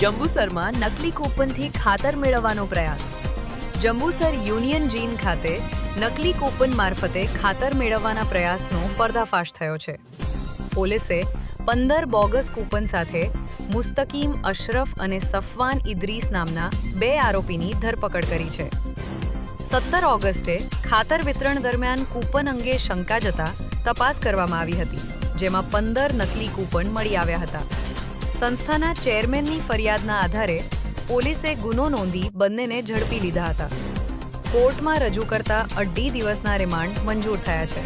જંબુસરમાં નકલી કૂપનથી ખાતર મેળવવાનો પ્રયાસ। જંબુસર યુનિયન જીન ખાતે નકલી કૂપન મારફતે ખાતર મેળવવાના પ્રયાસનો પર્દાફાશ થયો છે। પોલીસે 15 બોગસ કૂપન સાથે મુસ્તકીમ અશરફ અને સફવાન ઇદ્રીસ નામના 2 આરોપીની ધરપકડ કરી છે। 17 ઓગસ્ટે ખાતર વિતરણ દરમિયાન કૂપન અંગે શંકા જતા તપાસ કરવામાં આવી હતી, જેમાં 15 નકલી કૂપન મળી આવ્યા હતા। સંસ્થાના ચેરમેનની ફરિયાદના આધારે પોલીસે ગુનો નોંધી બંનેને ઝડપી લીધા હતા। કોર્ટમાં રજૂ કરતા 2.5 દિવસના રિમાન્ડ મંજૂર થયા છે।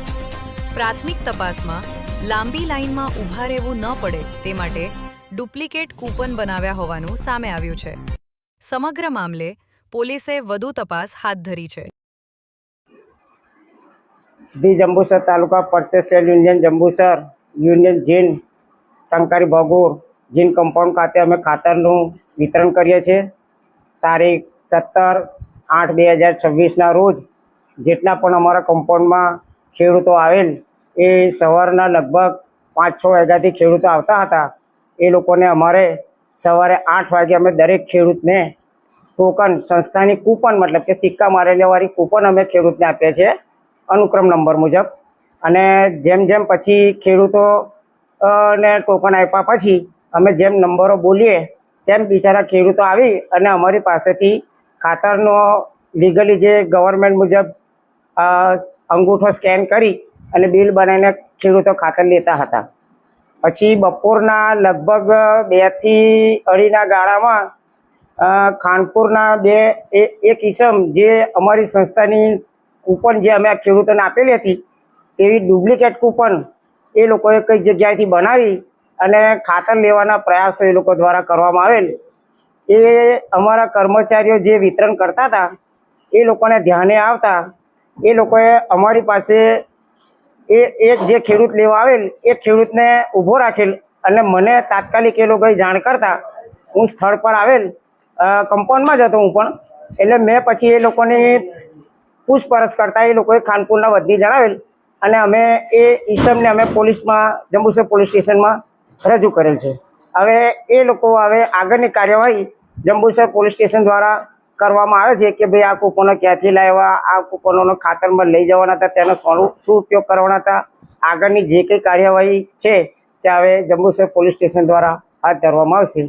પ્રાથમિક તપાસમાં લાંબી લાઇનમાં ઊભા રહેવું ન પડે તે માટે ડુપ્લિકેટ કૂપન બનાવ્યા હોવાનું સામે આવ્યું છે। સમગ્ર મામલે પોલીસે વધુ તપાસ હાથ ધરી છે। The Jambusar taluka purchase sale union Jambusar union gin Tankari Bhagur gin compound खाते अमे खातरનું વિતરણ કરીએ છીએ। તારીખ 17/8/2026ના રોજ જેટલા પણ અમારા કમ્પાઉન્ડમાં ખેડૂતો આવેલ એ સવારના લગભગ 5-6 વાગ્યાથી ખેડૂતો આવતા હતા। એ લોકોને અમારે સવારે 8 વાગે અમે દરેક ખેડૂતને ટોકન સંસ્થાની કૂપન मतलब કે સિક્કા મારેલાવાળી કૂપન અમે ખેડૂતને આપીએ છીએ अनुक्रम नंबर मुजब। अने जेम जेम पछी खेडूतो ने टोकन आप्या पछी अमे जेम नंबरो बोलीए तेम बिचारा खेडूतो आवी अने अमारी पासेथी खातरनो लीगली जे गवर्नमेंट मुजब अंगूठो स्केन करी अने बिल बनावीने खेडूतो खातर लेता हता। पछी बपोरना लगभग 2 થી 2.5 गाळामां खानपुरना एक ईसम जे अमारी संस्थानी कूपन जे अमे खेडूतोने आपेली हती तेवी डुप्लिकेट कूपन ए लोकोए कई जग्याएथी बनावी अने खातर लेवाना प्रयासो ए लोको द्वारा करवामां आवेल। ए अमारा कर्मचारीओ जे वितरण करता हता ए लोकोने ध्याने आवता ए लोकोए अमारी पासे एक जे खेडूत लेवा आवेल ए खेडूतने ऊभो राखेल अने मने तात्कालिक ए लोकोए जाण करता हूँ स्थळ पर आवेल कम्पाउंडमां ज हतो हूँ पण एटले मैं पछी ए लोकोनी पूछपरछ करता ए लोकोए खानपुरना वधी जणावेल अने अमे ए ईसમને अमे पोलीसमां जंबूसर पोलीस स्टेशनमां रजू करेल छे। हवे ए लोको हवे आगळनी कार्यवाही जंबूसर पोलीस स्टेशन द्वारा करवामां आवे छे के भाई आ कूपनो क्यांथी लाव्या, आ कूपनोनो खातरमां लई जवाना हता, तेनो शुं उपयोग करवाना हता, आगळनी जे कंई कार्यवाही छे ते हवे जंबूसर पोलीस स्टेशन द्वारा हाथ धरवामां आवशे।